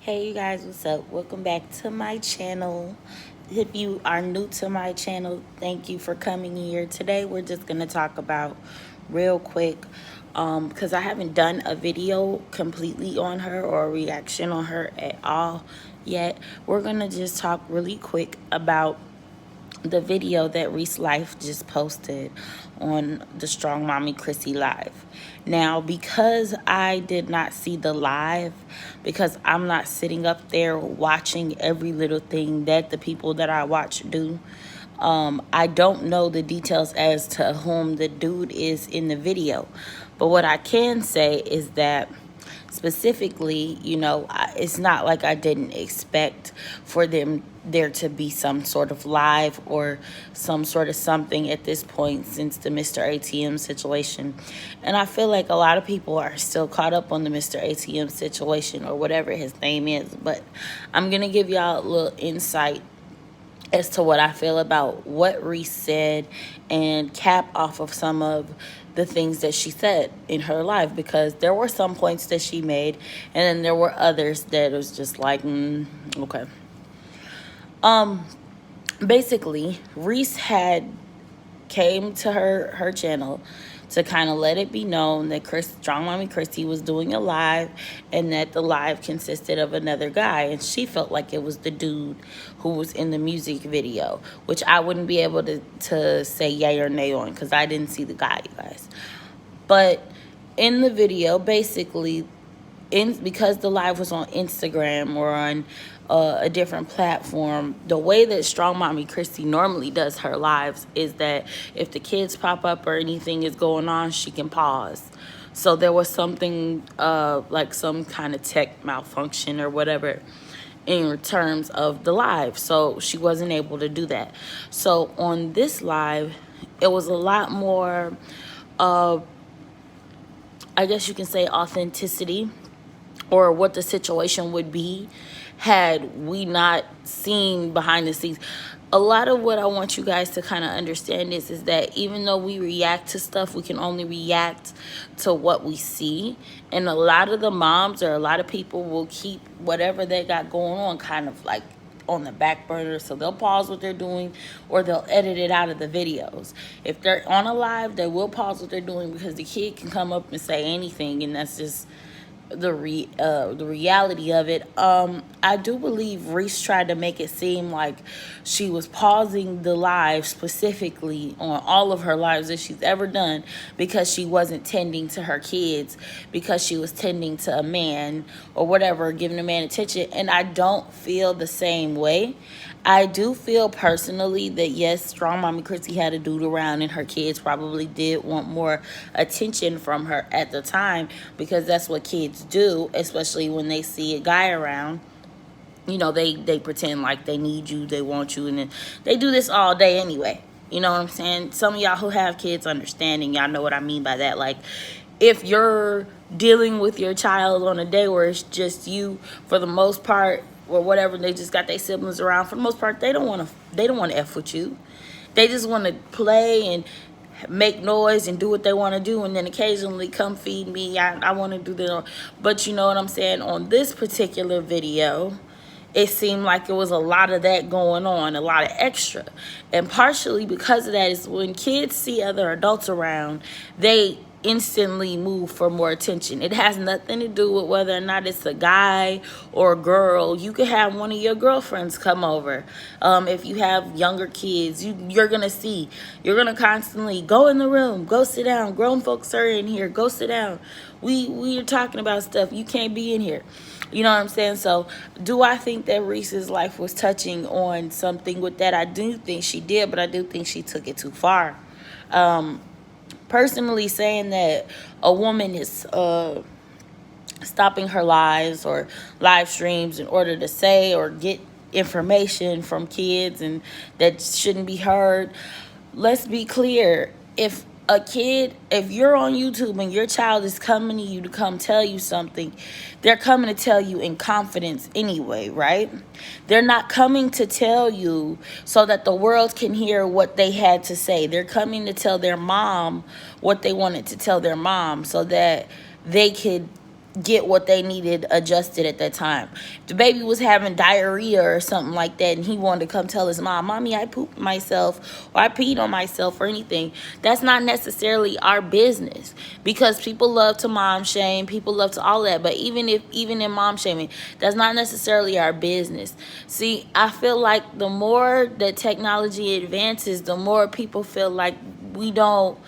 Hey you guys, what's up? Welcome back to my channel. If you are new to my channel, thank you for coming here. Today we're just gonna talk about real quick, because I haven't done a video completely on her or a reaction on her at all yet. We're gonna just talk really quick about the video that Reese Life just posted on the Strong Mommy Chrissy live. Now, because I did not see the live, because I'm not sitting up there watching every little thing that the people that I watch do, I don't know the details as to whom the dude is in the video. But what I can say is that specifically, it's not like I didn't expect for there to be some sort of live or some sort of something at this point since the Mr. ATM situation. And I feel like a lot of people are still caught up on the Mr. ATM situation or whatever his name is. But I'm going to give y'all a little insight as to what I feel about what Reese said and cap off of some of the things that she said in her life, because there were some points that she made and then there were others that was just like, okay. Um, Basically, Reese had came to her channel to kind of let it be known that Strong Mommy Chrissy was doing a live, and that the live consisted of another guy, and she felt like it was the dude who was in the music video, which I wouldn't be able to say yay or nay on because I didn't see the guy, you guys. But in the video, basically, because the live was on Instagram or on a different platform, the way that Strong Mommy Christy normally does her lives is that if the kids pop up or anything is going on, she can pause. So there was something like some kind of tech malfunction or whatever in terms of the live. So she wasn't able to do that. So on this live, it was a lot more, I guess you can say, authenticity, or what the situation would be had we not seen behind the scenes. A lot of what I want you guys to kind of understand is that even though we react to stuff, we can only react to what we see. And a lot of the moms or a lot of people will keep whatever they got going on kind of like on the back burner, so they'll pause what they're doing or they'll edit it out of the videos. If they're on a live, they will pause what they're doing because the kid can come up and say anything, and that's just the reality of it. I do believe Reese tried to make it seem like she was pausing the live specifically on all of her lives that she's ever done because she wasn't tending to her kids, because she was tending to a man or whatever, giving a man attention. And I don't feel the same way. I do feel personally that yes, Strong Mommy Chrissy had a dude around and her kids probably did want more attention from her at the time, because that's what kids do, especially when they see a guy around. They pretend like they need you, they want you, and then they do this all day anyway. You know what I'm saying? Some of y'all who have kids understanding, y'all know what I mean by that. Like, if you're dealing with your child on a day where it's just you for the most part, or whatever, they just got their siblings around, for the most part, they don't want to F with you. They just want to play and make noise and do what they want to do, and then occasionally come feed me. I want to do that. But you know what I'm saying? On this particular video, it seemed like it was a lot of that going on, a lot of extra. And partially because of that is when kids see other adults around, they instantly move for more attention. It has nothing to do with whether or not it's a guy or a girl. You could have one of your girlfriends come over. If you have younger kids, you're gonna constantly go in the room, go sit down. Grown folks are in here, go sit down. We are talking about stuff. You can't be in here. You know what I'm saying? So do I think that Reese's life was touching on something with that? I do think she did, but I do think she took it too far. Personally, saying that a woman is stopping her lives or live streams in order to say or get information from kids and that shouldn't be heard. Let's be clear. If you're on YouTube and your child is coming to you to come tell you something, they're coming to tell you in confidence anyway, right? They're not coming to tell you so that the world can hear what they had to say. They're coming to tell their mom what they wanted to tell their mom so that they could get what they needed adjusted at that time. If the baby was having diarrhea or something like that and he wanted to come tell his mom, Mommy, I pooped myself or I peed on myself or anything, that's not necessarily our business, because people love to mom shame, people love to all that. But even in mom shaming, that's not necessarily our business. See, I feel like the more that technology advances, the more people feel like we don't,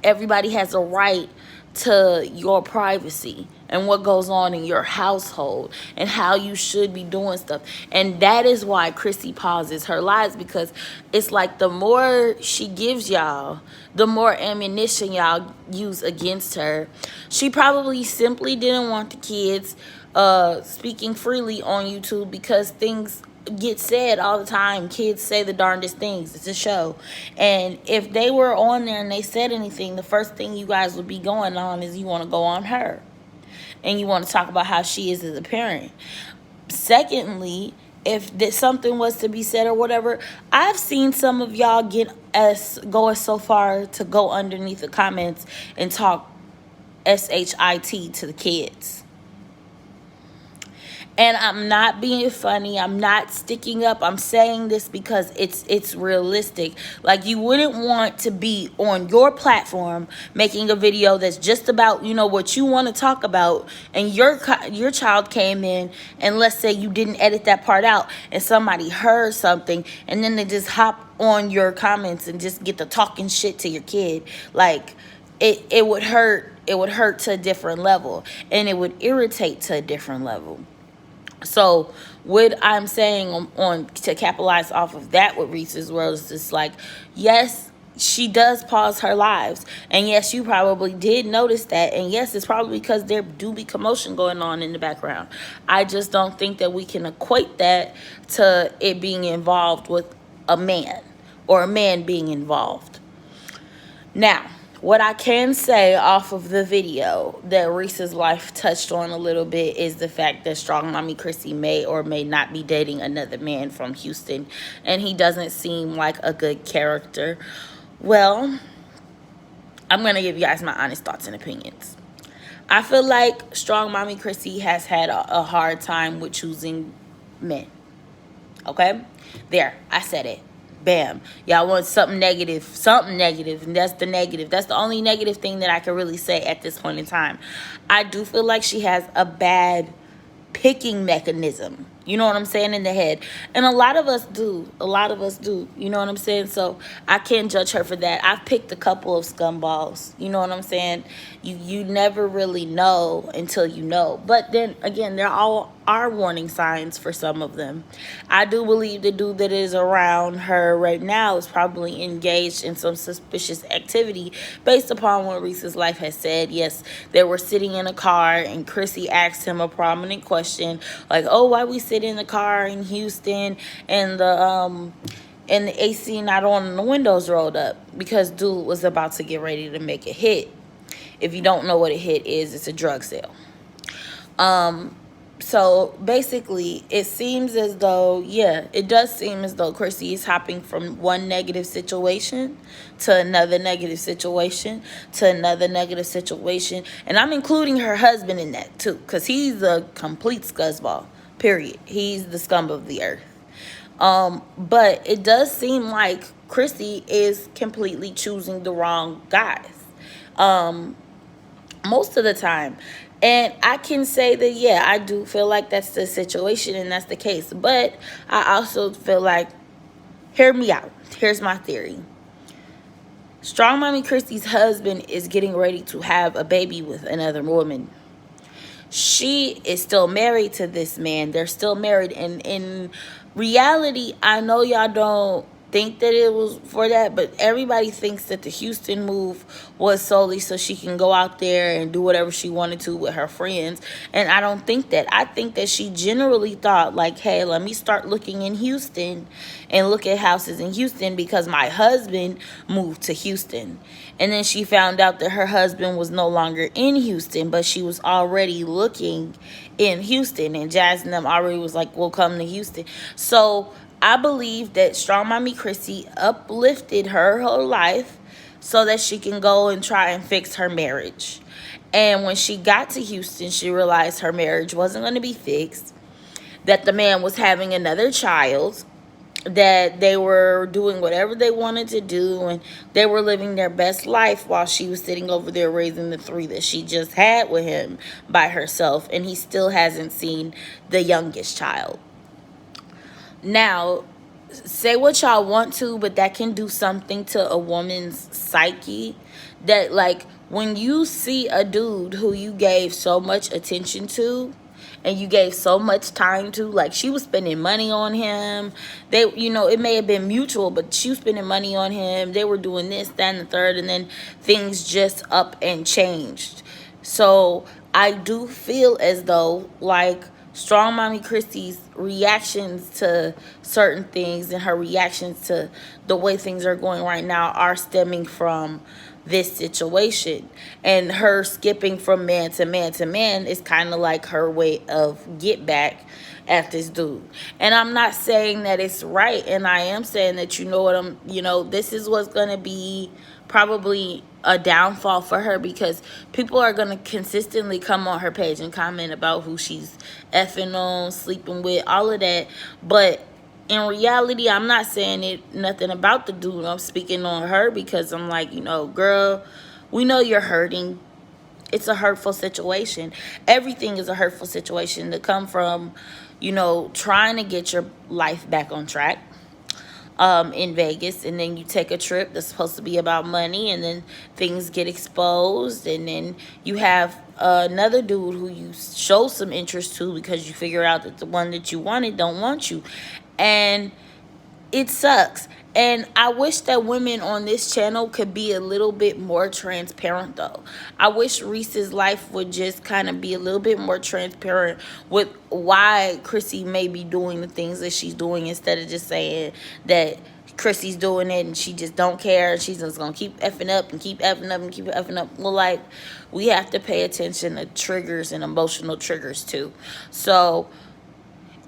everybody has a right to your privacy and what goes on in your household and how you should be doing stuff. And that is why Chrissy pauses her lives, because it's like the more she gives y'all, the more ammunition y'all use against her. She probably simply didn't want the kids speaking freely on YouTube, because things get said all the time. Kids say the darndest things. It's a show. And if they were on there and they said anything, the first thing you guys would be going on is you want to go on her. And you want to talk about how she is as a parent. Secondly, if something was to be said or whatever, I've seen some of y'all go as so far to go underneath the comments and talk shit to the kids. And I'm not being funny. I'm not sticking up. I'm saying this because it's realistic. Like, you wouldn't want to be on your platform making a video that's just about, what you want to talk about, and your child came in, and let's say you didn't edit that part out and somebody heard something, and then they just hop on your comments and just get to talking shit to your kid. Like, it would hurt. It would hurt to a different level, and it would irritate to a different level. So what I'm saying on to capitalize off of that with Reese's World is just like, yes, she does pause her lives. And yes, you probably did notice that. And yes, it's probably because there do be commotion going on in the background. I just don't think that we can equate that to it being involved with a man or a man being involved. Now, what I can say off of the video that Reese's wife touched on a little bit is the fact that Strong Mommy Chrissy may or may not be dating another man from Houston, and he doesn't seem like a good character. Well, I'm going to give you guys my honest thoughts and opinions. I feel like Strong Mommy Chrissy has had a hard time with choosing men. Okay? There, I said it. Bam. Y'all want something negative, and that's the negative. That's the only negative thing that I can really say at this point in time. I do feel like she has a bad picking mechanism, you know what I'm saying, in the head. And a lot of us do, you know what I'm saying? So I can't judge her for that. I've picked a couple of scumballs, you know what I'm saying? You never really know until you know. But then again, there all are warning signs for some of them. I do believe the dude that is around her right now is probably engaged in some suspicious activity based upon what Reese's life has said. Yes, they were sitting in a car and Chrissy asked him a prominent question like, oh, why we sit in the car in Houston and the AC not on and the windows rolled up? Because dude was about to get ready to make a hit. If you don't know what a hit is, it's a drug sale. So basically, it seems as though, it does seem as though Chrissy is hopping from one negative situation to another negative situation to another negative situation. And I'm including her husband in that too, because he's a complete scuzzball, period. He's the scum of the earth. But it does seem like Chrissy is completely choosing the wrong guys. Most of the time. And I can say that, I do feel like that's the situation and that's the case. But I also feel like, hear me out. Here's my theory. Strong Mommy Chrissy's husband is getting ready to have a baby with another woman. She is still married to this man. They're still married. And in reality, I know y'all don't think that it was for that, but everybody thinks that the Houston move was solely so she can go out there and do whatever she wanted to with her friends. And I don't think that. I think that she generally thought like, hey, let me start looking in Houston and look at houses in Houston because my husband moved to Houston. And then she found out that her husband was no longer in Houston, but she was already looking in Houston, and Jazz and them already was like, we'll come to Houston. So I believe that Strong Mommy Chrissy uplifted her whole life so that she can go and try and fix her marriage. And when she got to Houston, she realized her marriage wasn't going to be fixed, that the man was having another child, that they were doing whatever they wanted to do, and they were living their best life while she was sitting over there raising the 3 that she just had with him by herself, and he still hasn't seen the youngest child. Now, say what y'all want to, but that can do something to a woman's psyche. That, like, when you see a dude who you gave so much attention to and you gave so much time to, like, she was spending money on him. They, you know, it may have been mutual, but she was spending money on him. They were doing this, that, and the third, and then things just up and changed. So I do feel as though, like, Strong Mommy Chrissy's reactions to certain things and her reactions to the way things are going right now are stemming from this situation. And her skipping from man to man to man is kind of like her way of get back at this dude. And I'm not saying that it's right, and I am saying that, you know what, this is what's going to be probably a downfall for her, because people are going to consistently come on her page and comment about who she's effing on, sleeping with, all of that. But in reality, I'm not saying nothing about the dude. I'm speaking on her because I'm like, girl, we know you're hurting. It's a hurtful situation. Everything is a hurtful situation to come from, trying to get your life back on track in Vegas, and then you take a trip that's supposed to be about money, and then things get exposed, and then you have another dude who you show some interest to because you figure out that the one that you wanted don't want you, and it sucks. And I wish that women on this channel could be a little bit more transparent, though. I wish Reese's life would just kind of be a little bit more transparent with why Chrissy may be doing the things that she's doing, instead of just saying that Chrissy's doing it and she just don't care. She's just going to keep effing up and keep effing up and keep effing up. Well, like, we have to pay attention to triggers and emotional triggers, too. So,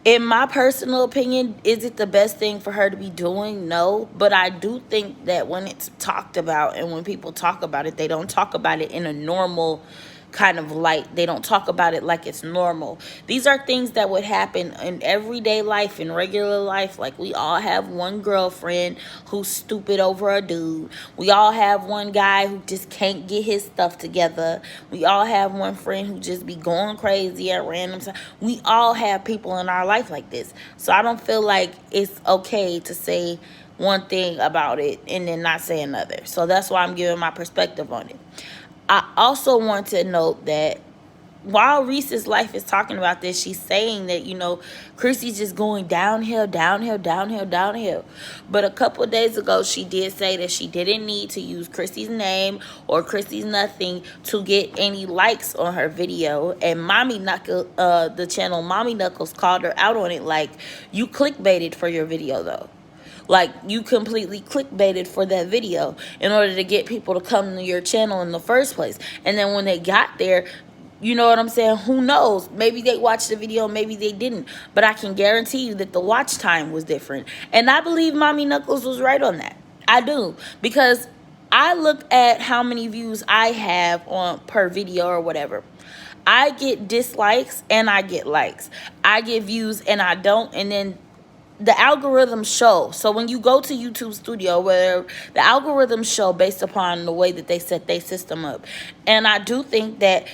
in my personal opinion, is it the best thing for her to be doing? No. But I do think that when it's talked about and when people talk about it, they don't talk about it in a normal kind of light. They don't talk about it like it's normal. These are things that would happen in everyday life, in regular life. Like, we all have one girlfriend who's stupid over a dude. We all have one guy who just can't get his stuff together. We all have one friend who just be going crazy at random times. We all have people in our life like this. So I don't feel like it's okay to say one thing about it and then not say another. So that's why I'm giving my perspective on it. I also want to note that while Reese's life is talking about this, she's saying that, Chrissy's just going downhill, downhill, downhill, downhill. But a couple of days ago, she did say that she didn't need to use Chrissy's name or Chrissy's nothing to get any likes on her video. And Mommy Knuckles, the channel Mommy Knuckles, called her out on it, like, you clickbaited for your video, though. Like, you completely clickbaited for that video in order to get people to come to your channel in the first place. And then when they got there, you know what I'm saying? Who knows? Maybe they watched the video, maybe they didn't. But I can guarantee you that the watch time was different. And I believe Mommy Knuckles was right on that. I do. Because I look at how many views I have on per video or whatever. I get dislikes and I get likes. I get views and I don't. And then the algorithms show. So when you go to YouTube Studio, where the algorithms show based upon the way that they set their system up. And I do think that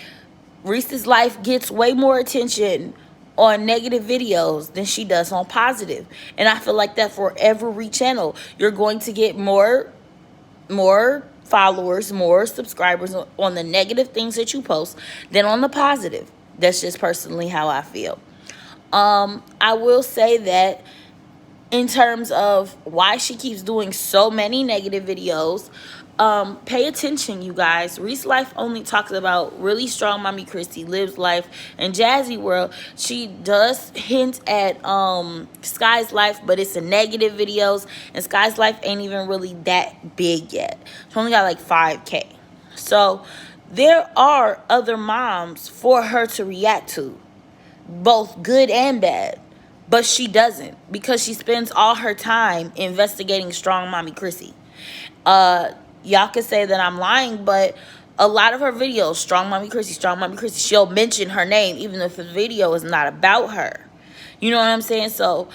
Reese's life gets way more attention on negative videos than she does on positive. And I feel like that for every channel. You're going to get more followers, more subscribers on the negative things that you post than on the positive. That's just personally how I feel. I will say that in terms of why she keeps doing so many negative videos, pay attention, you guys. Reese Life only talks about really strong Mommy Chrissy, Lives Life, and Jazzy World. She does hint at Sky's Life, but it's a negative videos, and Sky's Life ain't even really that big yet. It's only got like 5K. So there are other moms for her to react to, both good and bad. But she doesn't, because she spends all her time investigating Strong Mommy Chrissy. Y'all could say that I'm lying, but A lot of her videos, Strong Mommy Chrissy, Strong Mommy Chrissy, she'll mention her name even if the video is not about her. You know what I'm saying? So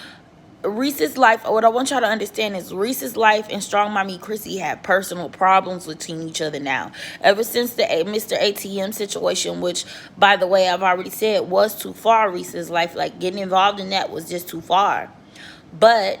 Reese's life, what I want y'all to understand is Reese's life and Strong Mommy Chrissy have personal problems between each other now. Ever since the Mr. ATM situation, which, by the way, I've already said was too far, Reese's life, like getting involved in that was just too far. But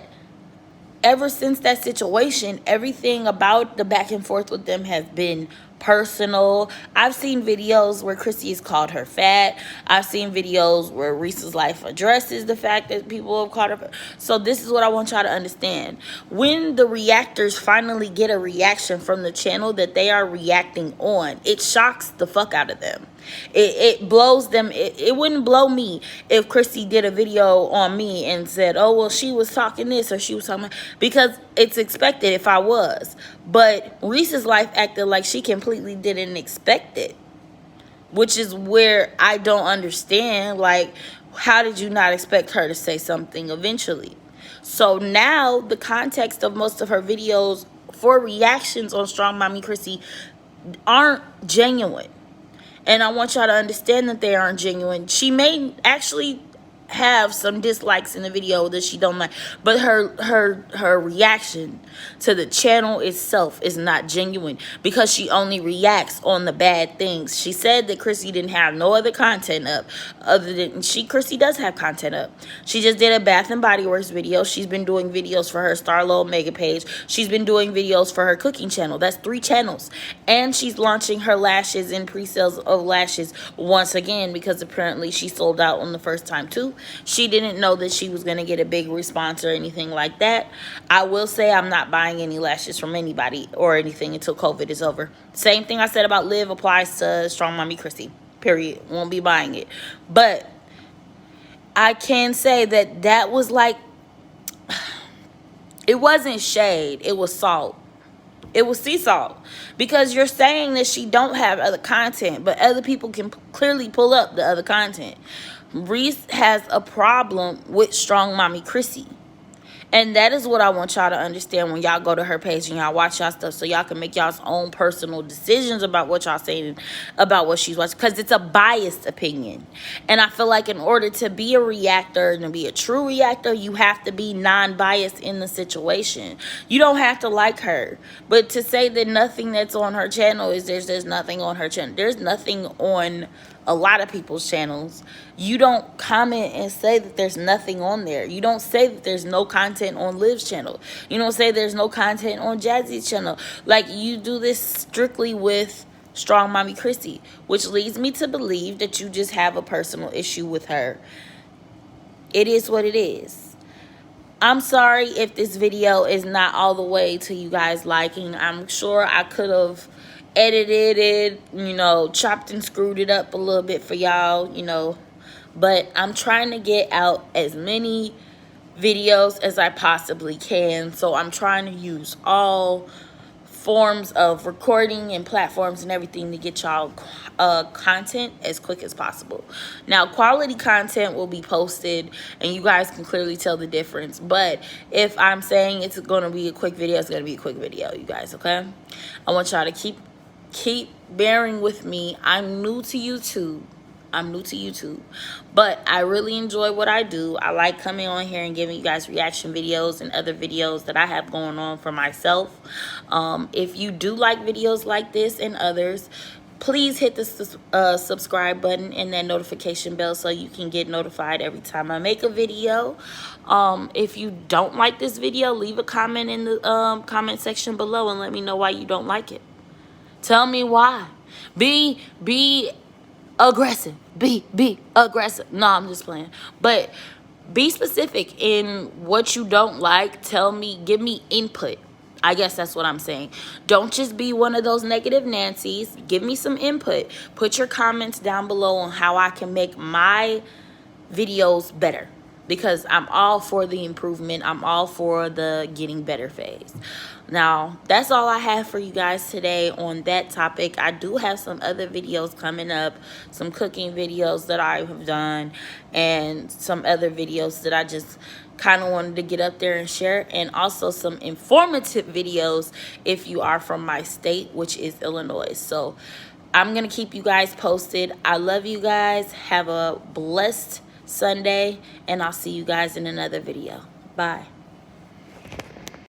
ever since that situation, everything about the back and forth with them has been personal. I've seen videos where Chrissy has called her fat. I've seen videos where Reese's life addresses the fact that people have called her fat. So this is what I want y'all to understand. When the reactors finally get a reaction from the channel that they are reacting on, it shocks the fuck out of them. It blows them. It wouldn't blow me if Chrissy did a video on me and said, oh, well, she was talking this or she was talking, because it's expected if I was. But Reese's life acted like she completely didn't expect it, which is where I don't understand. Like, how did you not expect her to say something eventually? So now the context of most of her videos for reactions on Strong Mommy Chrissy aren't genuine. And I want y'all to understand that they aren't genuine. She may actually have some dislikes in the video that she don't like, but her reaction to the channel itself is not genuine, because she only reacts on the bad things. She said that Chrissy didn't have no other content up other than Chrissy does have content up. She just did a Bath and Body Works video. She's been doing videos for her Starlo Omega page. She's been doing videos for her cooking channel. That's 3 channels. And she's launching her lashes and pre-sales of lashes once again, because apparently she sold out on the first time too. She didn't know that she was going to get a big response or anything like that. I will say I'm not buying any lashes from anybody or anything until COVID is over. Same thing I said about Liv applies to Strong Mommy Chrissy. Period. Won't be buying it. But I can say that that was like, it wasn't shade. It was salt. It was sea salt, because you're saying that she don't have other content, but other people can clearly pull up the other content. Reese has a problem with Strong Mommy Chrissy. And that is what I want y'all to understand when y'all go to her page and y'all watch y'all stuff, so y'all can make y'all's own personal decisions about what y'all saying about what she's watching, because it's a biased opinion. And I feel like in order to be a reactor and to be a true reactor, you have to be non-biased in the situation. You don't have to like her, but to say that nothing that's on her channel is there's nothing on her channel. There's nothing on a lot of people's channels. You don't comment and say that there's nothing on there. You don't say that there's no content on Liv's channel. You don't say there's no content on Jazzy's channel. Like, you do this strictly with Strong Mommy Chrissy, which leads me to believe that you just have a personal issue with her. It is what it is. I'm sorry if this video is not all the way to you guys liking. I'm sure I could have edited it, you know, chopped and screwed it up a little bit for y'all, you know, but I'm trying to get out as many videos as I possibly can. So I'm trying to use all forms of recording and platforms and everything to get y'all content as quick as possible. Now, quality content will be posted and you guys can clearly tell the difference, but if I'm saying it's going to be a quick video, it's going to be a quick video, you guys. Okay, I want y'all to keep bearing with me. I'm new to YouTube. But I really enjoy what I do. I like coming on here and giving you guys reaction videos and other videos that I have going on for myself. If you do like videos like this and others, please hit the subscribe button and that notification bell so you can get notified every time I make a video. If you don't like this video, leave a comment in the comment section below and let me know why you don't like it. Tell me why. Be aggressive. Be aggressive. No, I'm just playing. But be specific in what you don't like. Tell me, give me input. I guess that's what I'm saying. Don't just be one of those negative Nancy's. Give me some input. Put your comments down below on how I can make my videos better, because I'm all for the improvement. I'm all for the getting better phase. Now, that's all I have for you guys today on that topic. I do have some other videos coming up, some cooking videos that I have done, and some other videos that I just kind of wanted to get up there and share, and also some informative videos if you are from my state, which is Illinois. So I'm going to keep you guys posted. I love you guys. Have a blessed Sunday, and I'll see you guys in another video. Bye.